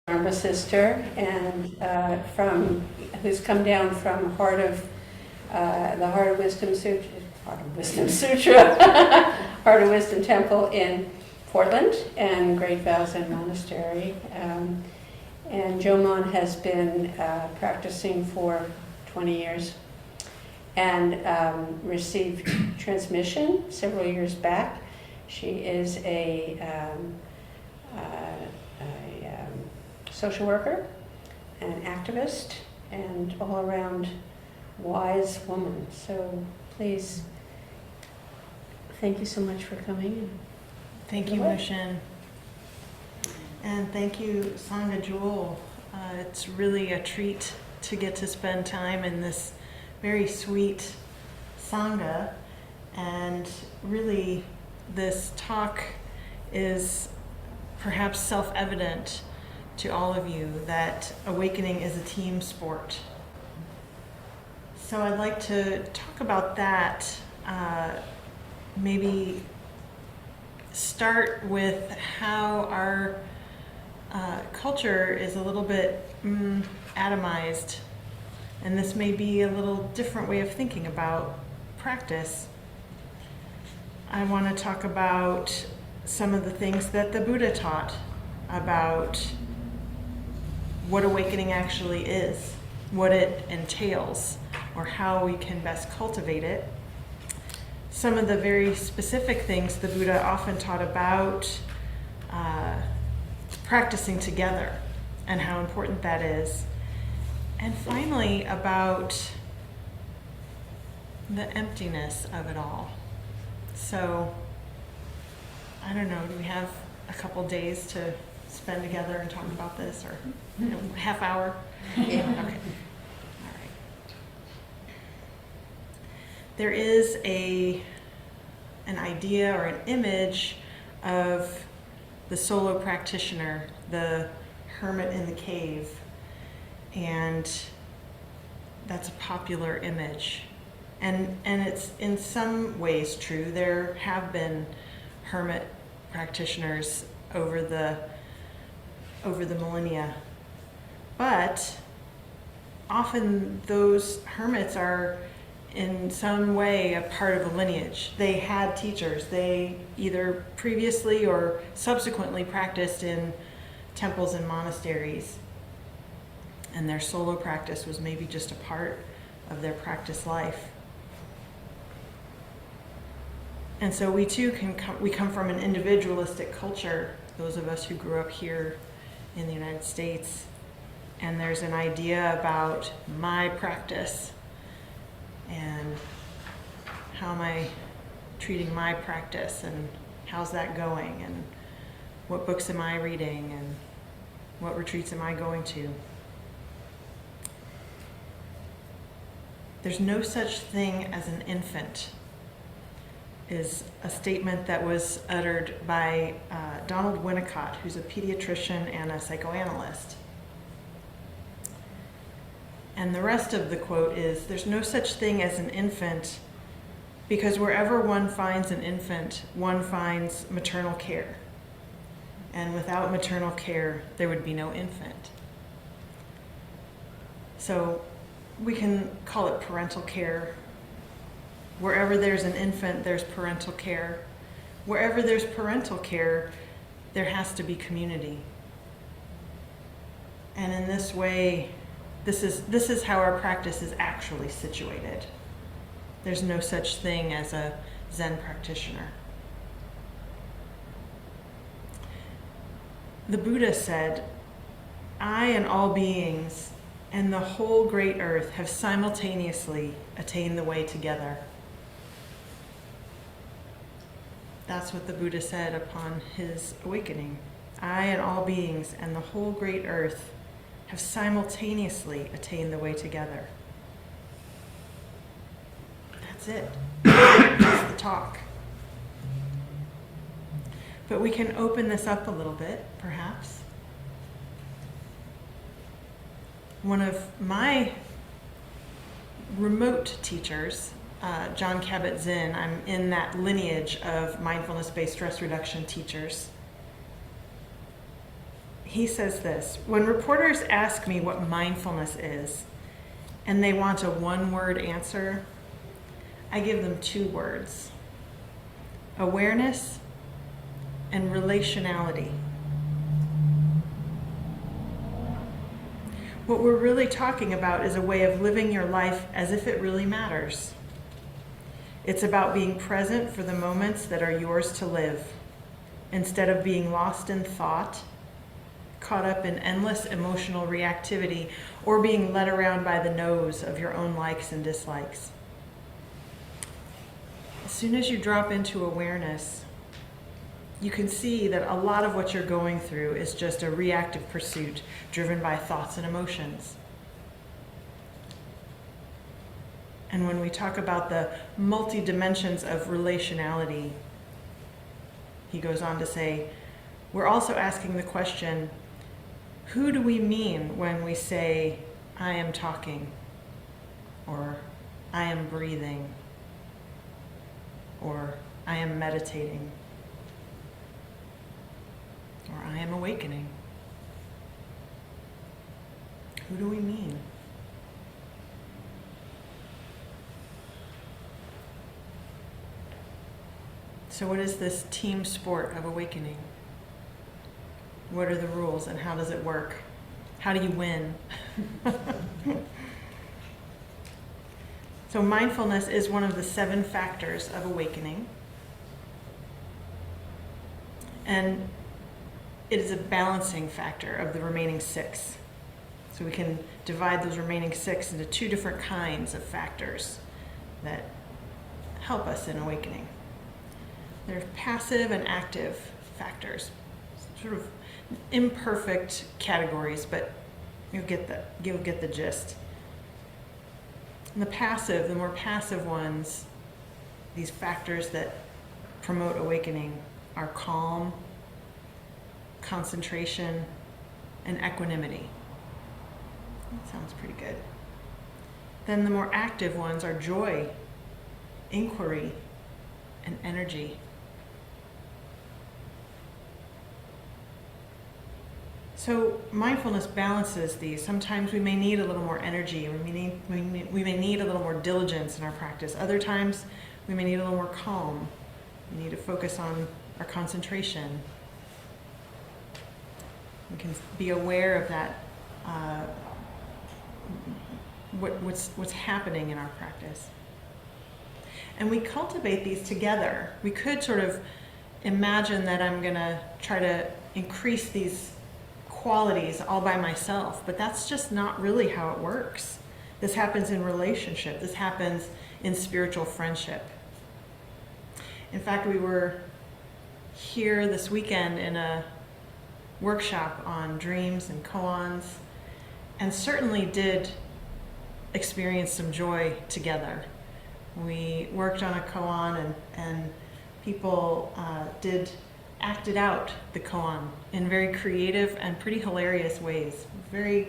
Dharma sister, and who's come down from the Heart of Wisdom Sutra, Heart of Wisdom Temple in Portland, and Great Vows Zen Monastery. And Jomon has been practicing for 20 years and received transmission several years back. She is a social worker, an activist, and all-around wise woman. So please, thank you so much for coming. Thank you, Mushin. And thank you, Sangha Jewel. It's really a treat to get to spend time in this very sweet Sangha. And really, this talk is perhaps self-evident to all of you that awakening is a team sport. So I'd like to talk about that, maybe start with how our culture is a little bit atomized, and this may be a little different way of thinking about practice. I want to talk about some of the things that the Buddha taught about what awakening actually is, what it entails, or how we can best cultivate it. Some of the very specific things the Buddha often taught about practicing together and how important that is. And finally, about the emptiness of it all. So, I don't know, do we have a couple days to spend together and talk about this, or half hour? Yeah. Okay. All right. There is an idea or an image of the solo practitioner, the hermit in the cave, and that's a popular image. And it's in some ways true. There have been hermit practitioners over the millennia. But often those hermits are in some way a part of a lineage. They had teachers. They either previously or subsequently practiced in temples and monasteries. And their solo practice was maybe just a part of their practice life. And so we too we come from an individualistic culture, those of us who grew up here in the United States. And there's an idea about my practice and how am I treating my practice and how's that going and what books am I reading and what retreats am I going to. There's no such thing as an infant is a statement that was uttered by Donald Winnicott, who's a pediatrician and a psychoanalyst. And the rest of the quote is, there's no such thing as an infant because wherever one finds an infant, one finds maternal care. And without maternal care, there would be no infant. So we can call it parental care. Wherever there's an infant, there's parental care. Wherever there's parental care, there has to be community. And in this way, this is how our practice is actually situated. There's no such thing as a Zen practitioner. The Buddha said, I and all beings and the whole great earth have simultaneously attained the way together. That's what the Buddha said upon his awakening. I and all beings and the whole great earth have simultaneously attained the way together. That's it. That's the talk. But we can open this up a little bit, perhaps. One of my remote teachers, Jon Kabat-Zinn, I'm in that lineage of mindfulness-based stress reduction teachers. he says this: when reporters ask me what mindfulness is, and they want a one-word answer, I give them 2 words: awareness and relationality. What we're really talking about is a way of living your life as if it really matters. It's about being present for the moments that are yours to live, instead of being lost in thought, caught up in endless emotional reactivity, or being led around by the nose of your own likes and dislikes. As soon as you drop into awareness, you can see that a lot of what you're going through is just a reactive pursuit driven by thoughts and emotions. And when we talk about the multi-dimensions of relationality, he goes on to say, we're also asking the question, who do we mean when we say, I am talking, or I am breathing, or I am meditating, or I am awakening? Who do we mean? So what is this team sport of awakening? What are the rules and how does it work? How do you win? So mindfulness is one of the 7 factors of awakening. And it is a balancing factor of the remaining 6. So we can divide those remaining 6 into 2 different kinds of factors that help us in awakening. There's passive and active factors, sort of imperfect categories, but you'll get the gist. And the more passive ones, these factors that promote awakening are calm, concentration, and equanimity. That sounds pretty good. Then the more active ones are joy, inquiry, and energy. So mindfulness balances these. Sometimes we may need a little more energy. We may need a little more diligence in our practice. Other times we may need a little more calm. We need to focus on our concentration. We can be aware of that, what's happening in our practice. And we cultivate these together. We could sort of imagine that I'm going to try to increase these qualities all by myself, but that's just not really how it works. This happens in relationship. This happens in spiritual friendship. In fact, we were here this weekend in a workshop on dreams and koans, and certainly did experience some joy together. We worked on a koan, and people acted out the koan in very creative and pretty hilarious ways. Very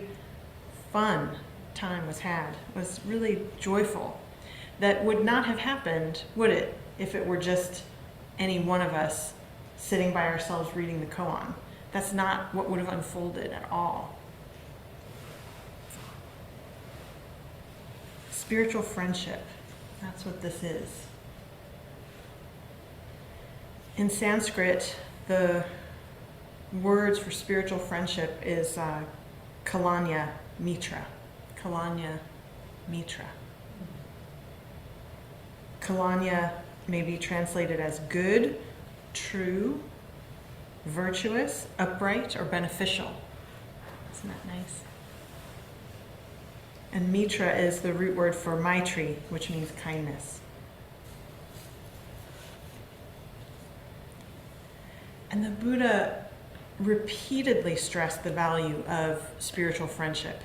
fun time was had. It was really joyful. That would not have happened, would it, if it were just any one of us sitting by ourselves reading the koan. That's not what would have unfolded at all. Spiritual friendship, that's what this is. In Sanskrit, the words for spiritual friendship is kalanya mitra. Kalanya mitra. Kalanya may be translated as good, true, virtuous, upright, or beneficial. Isn't that nice? And mitra is the root word for maitri, which means kindness. And the Buddha repeatedly stressed the value of spiritual friendship,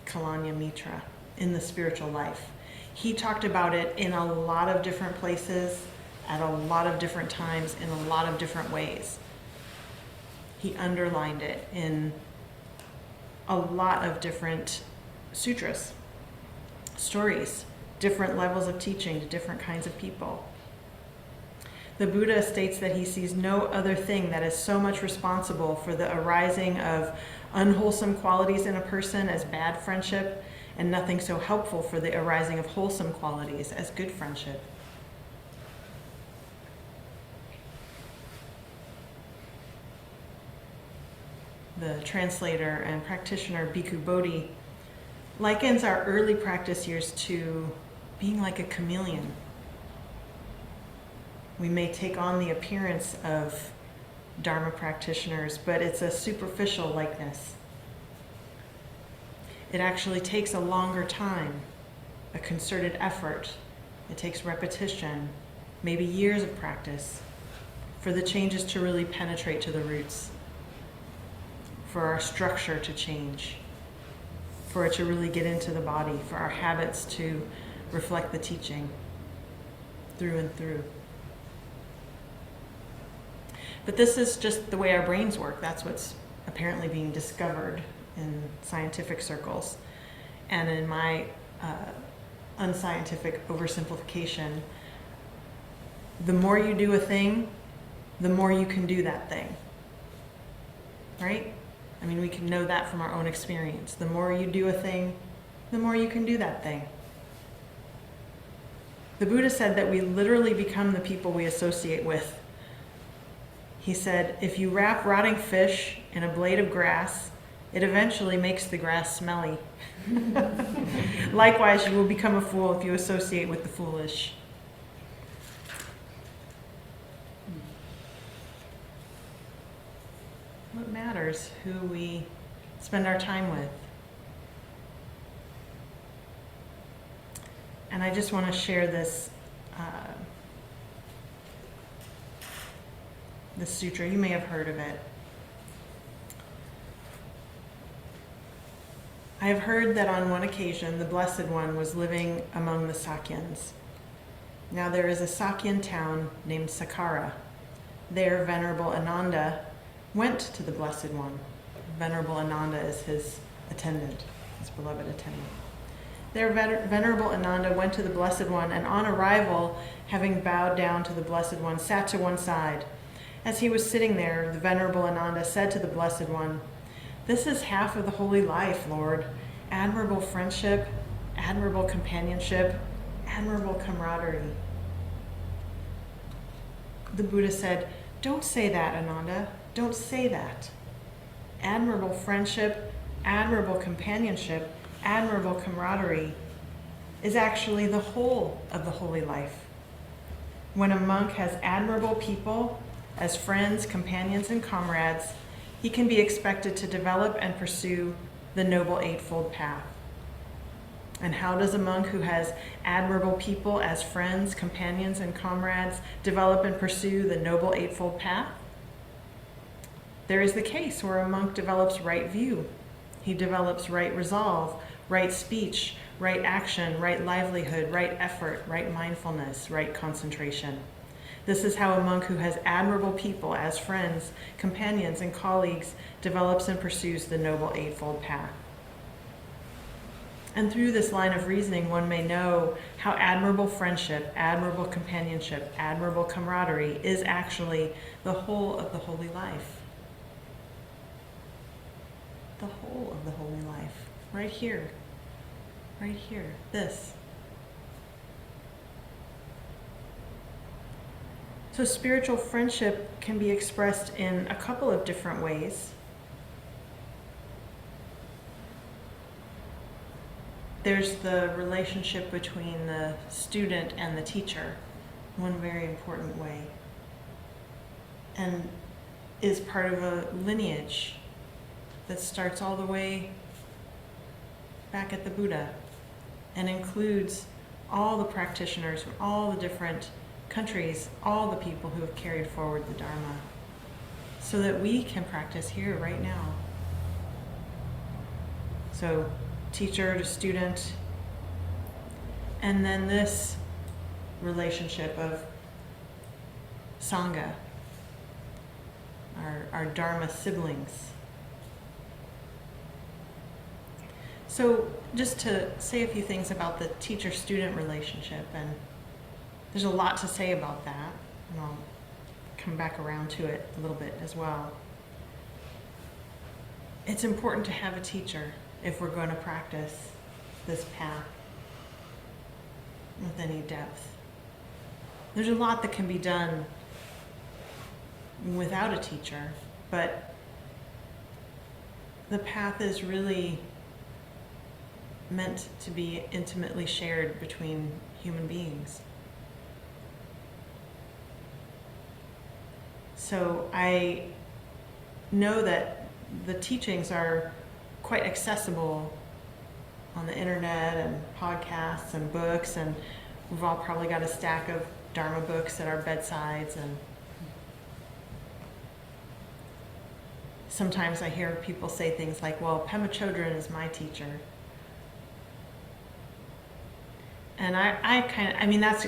kalanya mitra, in the spiritual life. He talked about it in a lot of different places, at a lot of different times, in a lot of different ways. He underlined it in a lot of different sutras, stories, different levels of teaching to different kinds of people. The Buddha states that he sees no other thing that is so much responsible for the arising of unwholesome qualities in a person as bad friendship, and nothing so helpful for the arising of wholesome qualities as good friendship. The translator and practitioner Bhikkhu Bodhi likens our early practice years to being like a chameleon. We may take on the appearance of Dharma practitioners, but it's a superficial likeness. It actually takes a longer time, a concerted effort. It takes repetition, maybe years of practice, for the changes to really penetrate to the roots, for our structure to change, for it to really get into the body, for our habits to reflect the teaching through and through. But this is just the way our brains work. That's what's apparently being discovered in scientific circles. And in my unscientific oversimplification, the more you do a thing, the more you can do that thing. Right? I mean, we can know that from our own experience. The more you do a thing, the more you can do that thing. The Buddha said that we literally become the people we associate with. He said, if you wrap rotting fish in a blade of grass, it eventually makes the grass smelly. Likewise, you will become a fool if you associate with the foolish. What matters? Who we spend our time with. And I just want to share this this sutra. You may have heard of it. I have heard that on one occasion the Blessed One was living among the Sakyans. Now there is a Sakyan town named Sakkara. There Venerable Ananda went to the Blessed One. Venerable Ananda is his attendant, his beloved attendant. There Venerable Ananda went to the Blessed One, and on arrival, having bowed down to the Blessed One, sat to one side. As he was sitting there, the Venerable Ananda said to the Blessed One, "This is half of the holy life, Lord. Admirable friendship, admirable companionship, admirable camaraderie." The Buddha said, "Don't say that, Ananda. Don't say that. Admirable friendship, admirable companionship, admirable camaraderie is actually the whole of the holy life. When a monk has admirable people as friends, companions, and comrades, he can be expected to develop and pursue the Noble Eightfold Path. And how does a monk who has admirable people as friends, companions, and comrades develop and pursue the Noble Eightfold Path? There is the case where a monk develops right view. He develops right resolve, right speech, right action, right livelihood, right effort, right mindfulness, right concentration. This is how a monk who has admirable people as friends, companions, and colleagues develops and pursues the Noble Eightfold Path. And through this line of reasoning, one may know how admirable friendship, admirable companionship, admirable camaraderie is actually the whole of the holy life. The whole of the holy life. Right here. Right here. This. So spiritual friendship can be expressed in a couple of different ways. There's the relationship between the student and the teacher, one very important way, and is part of a lineage that starts all the way back at the Buddha and includes all the practitioners from all the different countries, all the people who have carried forward the Dharma, so that we can practice here right now. So teacher to student, and then this relationship of Sangha, our Dharma siblings. So just to say a few things about the teacher-student relationship, and there's a lot to say about that. and I'll come back around to it a little bit as well. It's important to have a teacher if we're going to practice this path with any depth. There's a lot that can be done without a teacher, but the path is really meant to be intimately shared between human beings. So I know that the teachings are quite accessible on the internet and podcasts and books, and we've all probably got a stack of Dharma books at our bedsides, and sometimes I hear people say things like, well, Pema Chodron is my teacher. And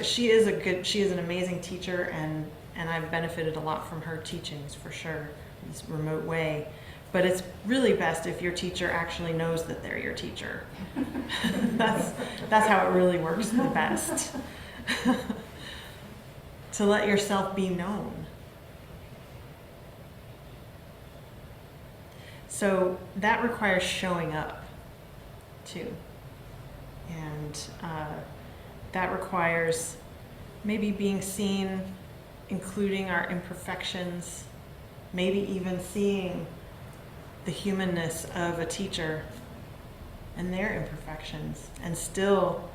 she is an amazing teacher, and I've benefited a lot from her teachings for sure, in this remote way. But it's really best if your teacher actually knows that they're your teacher. That's how it really works the best. To let yourself be known. So that requires showing up too. And that requires maybe being seen, including our imperfections, maybe even seeing the humanness of a teacher and their imperfections, and still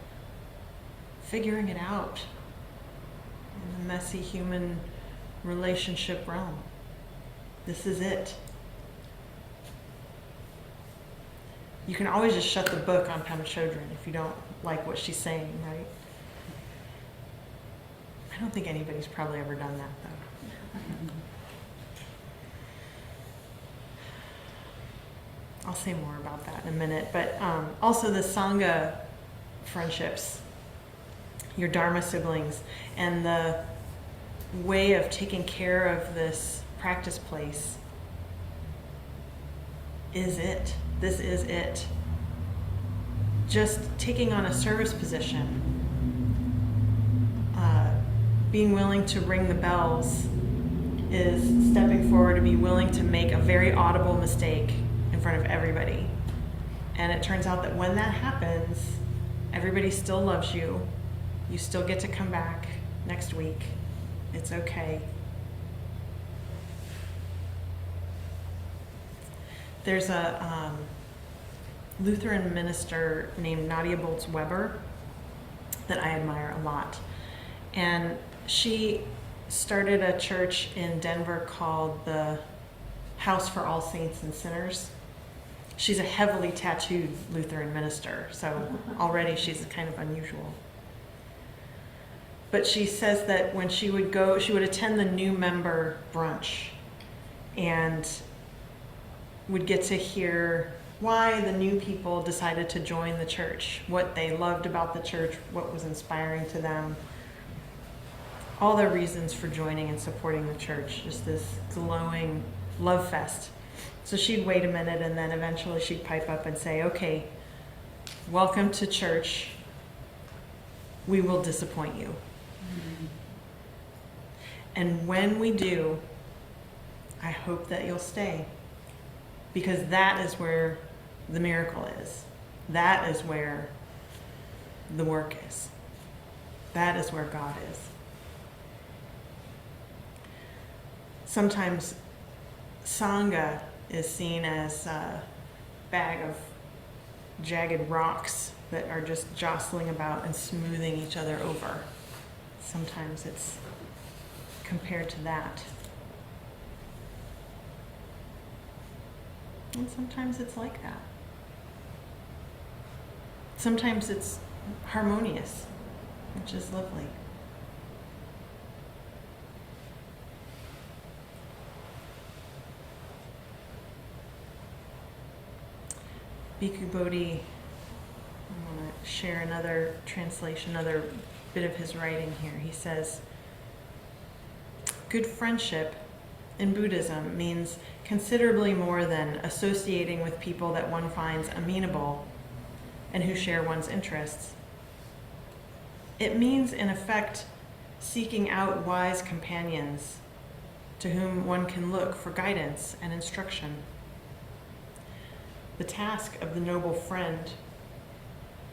figuring it out in the messy human relationship realm. This is it. You can always just shut the book on Pema Chodron if you don't like what she's saying, right? I don't think anybody's probably ever done that, though. I'll say more about that in a minute. But also the Sangha friendships, your Dharma siblings, and the way of taking care of this practice place is it. This is it. Just taking on a service position, being willing to ring the bells, is stepping forward to be willing to make a very audible mistake in front of everybody. And it turns out that when that happens, everybody still loves you. You still get to come back next week. It's okay. There's a Lutheran minister named Nadia Bolz-Weber that I admire a lot. And she started a church in Denver called the House for All Saints and Sinners. She's a heavily tattooed Lutheran minister, so already she's kind of unusual. But she says that when she would go, she would attend the new member brunch and would get to hear why the new people decided to join the church, what they loved about the church, what was inspiring to them, all their reasons for joining and supporting the church, just this glowing love fest. So she'd wait a minute, and then eventually she'd pipe up and say, okay, welcome to church. We will disappoint you. Mm-hmm. And when we do, I hope that you'll stay, because that is where the miracle is. That is where the work is. That is where God is. Sometimes Sangha is seen as a bag of jagged rocks that are just jostling about and smoothing each other over. Sometimes it's compared to that. And sometimes it's like that. Sometimes it's harmonious, which is lovely. Bhikkhu Bodhi, I want to share another translation, another bit of his writing here. He says, good friendship in Buddhism means considerably more than associating with people that one finds amenable and who share one's interests. It means, in effect, seeking out wise companions to whom one can look for guidance and instruction. The task of the noble friend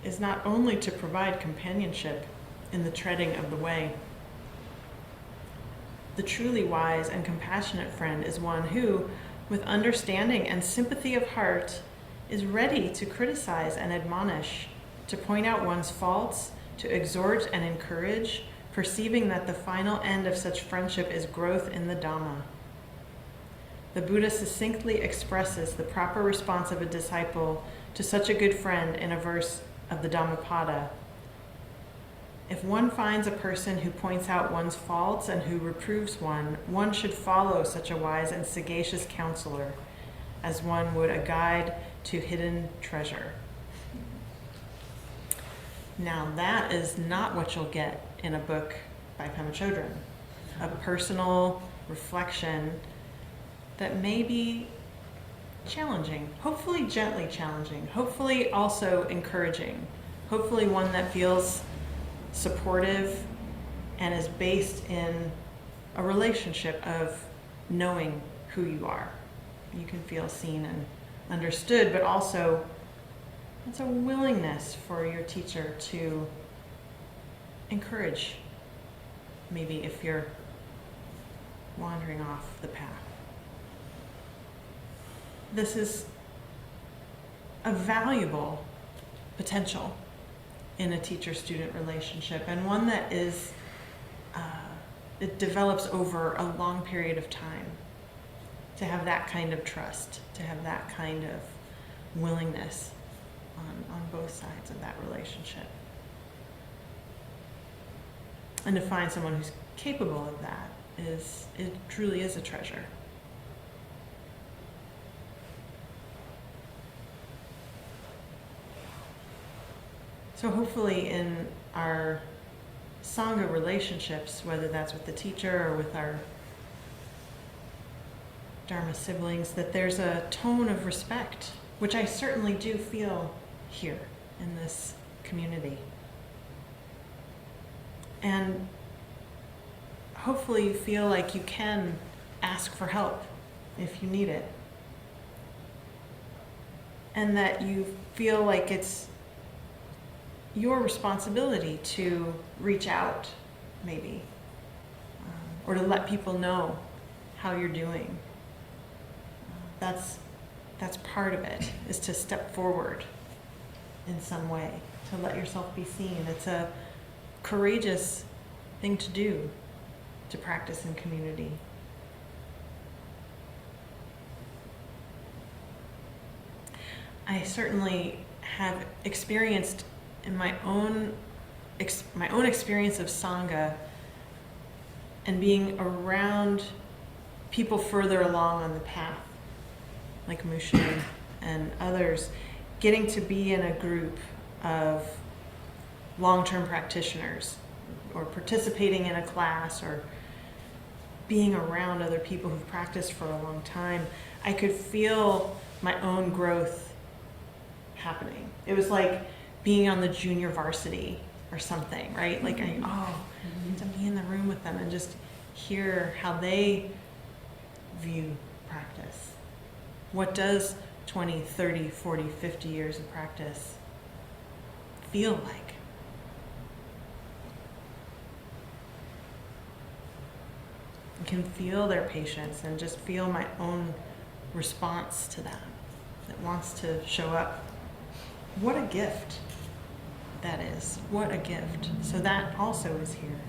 is not only to provide companionship in the treading of the way. The truly wise and compassionate friend is one who, with understanding and sympathy of heart, is ready to criticize and admonish, to point out one's faults, to exhort and encourage, perceiving that the final end of such friendship is growth in the Dhamma. The Buddha succinctly expresses the proper response of a disciple to such a good friend in a verse of the Dhammapada. If one finds a person who points out one's faults and who reproves one should follow such a wise and sagacious counselor as one would a guide to hidden treasure. Now that is not what you'll get in a book by Pema Chodron, a personal reflection that may be challenging, hopefully gently challenging, hopefully also encouraging, hopefully one that feels supportive and is based in a relationship of knowing who you are. You can feel seen and understood, but also it's a willingness for your teacher to encourage, maybe if you're wandering off the path. This is a valuable potential in a teacher-student relationship, and one that is, it develops over a long period of time. To have that kind of trust, to have that kind of willingness on both sides of that relationship. And to find someone who's capable of that it truly is a treasure. So hopefully in our Sangha relationships, whether that's with the teacher or with our Dharma siblings, that there's a tone of respect, which I certainly do feel here in this community. And hopefully you feel like you can ask for help if you need it. And that you feel like it's your responsibility to reach out, maybe, or to let people know how you're doing. That's part of it, is to step forward in some way, to let yourself be seen. It's a courageous thing to do, to practice in community. I certainly have experienced in my own experience of Sangha and being around people further along on the path, like Mushin and others, getting to be in a group of long-term practitioners or participating in a class or being around other people who've practiced for a long time, I could feel my own growth happening. It was like being on the junior varsity or something, right? Like, I need to be in the room with them and just hear how they view practice. What does 20, 30, 40, 50 years of practice feel like? I can feel their patience and just feel my own response to that wants to show up. What a gift that is. What a gift. So that also is here.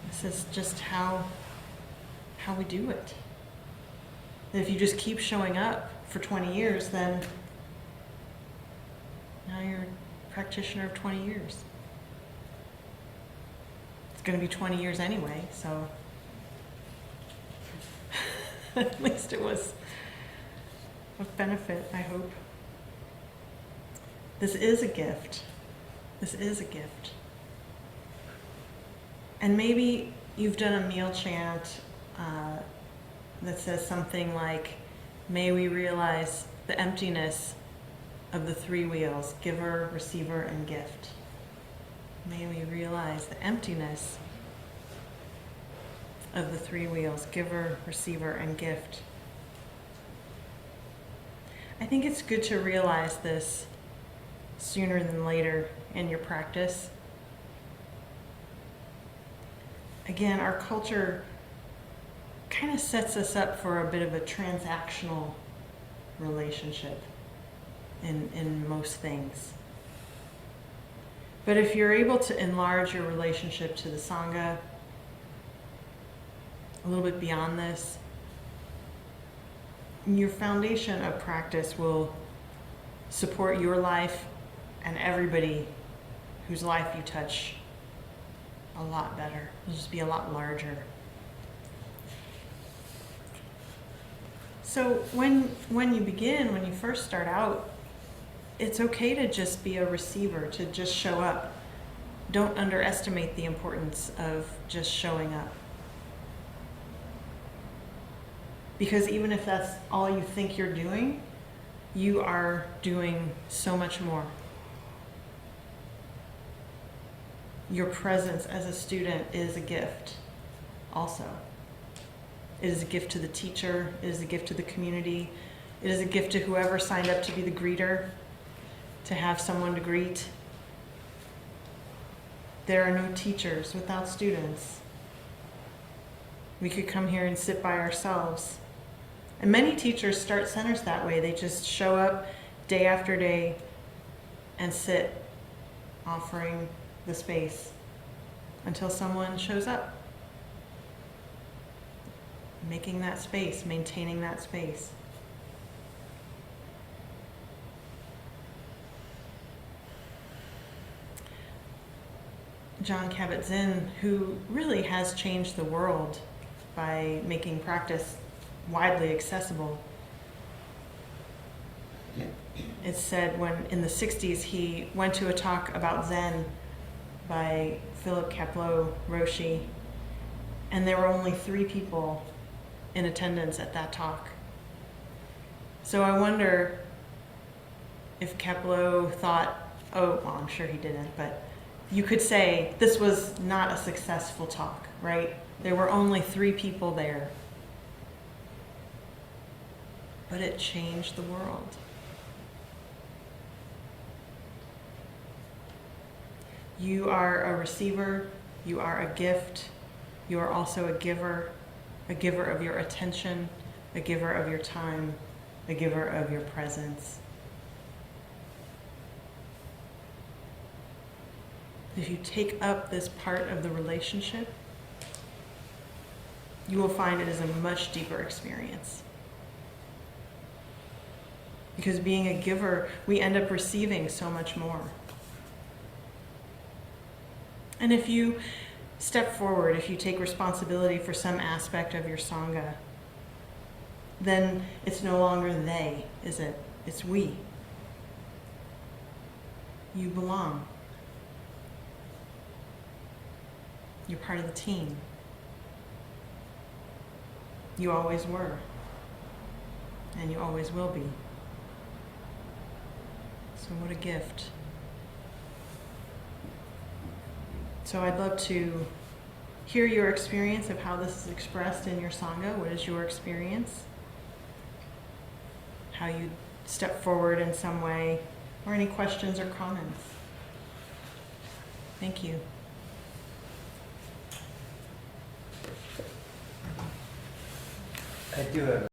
This is just how we do it. And if you just keep showing up for 20 years, then now you're a practitioner of 20 years. It's going to be 20 years anyway, so at least it was of benefit, I hope. This is a gift. This is a gift. And maybe you've done a meal chant that says something like, may we realize the emptiness of the three wheels, giver, receiver, and gift. May we realize the emptiness of the three wheels: giver, receiver, and gift. I think it's good to realize this sooner than later in your practice. Again, our culture kind of sets us up for a bit of a transactional relationship in most things. But if you're able to enlarge your relationship to the Sangha a little bit beyond this, your foundation of practice will support your life and everybody whose life you touch a lot better. It'll just be a lot larger. So when you begin, when you first start out, it's okay to just be a receiver, to just show up. Don't underestimate the importance of just showing up. Because even if that's all you think you're doing, you are doing so much more. Your presence as a student is a gift also. It is a gift to the teacher, it is a gift to the community, it is a gift to whoever signed up to be the greeter, to have someone to greet. There are no teachers without students. We could come here and sit by ourselves. And many teachers start centers that way. They just show up day after day and sit, offering the space until someone shows up. Making that space, maintaining that space. Jon Kabat-Zinn, who really has changed the world by making practice widely accessible. It's said when in the 60s he went to a talk about Zen by Philip Kapleau Roshi, and there were only 3 people in attendance at that talk. So I wonder if Kapleau thought, oh, well, I'm sure he didn't, but you could say this was not a successful talk, right? There were only 3 people there. But it changed the world. You are a receiver, you are a gift, you are also a giver of your attention, a giver of your time, a giver of your presence. If you take up this part of the relationship, you will find it is a much deeper experience. Because being a giver, we end up receiving so much more. And if you step forward, if you take responsibility for some aspect of your Sangha, then it's no longer they, is it? It's we. You belong. You're part of the team. You always were. And you always will be. So what a gift. So I'd love to hear your experience of how this is expressed in your Sangha. What is your experience? How you step forward in some way, or any questions or comments. Thank you. I do have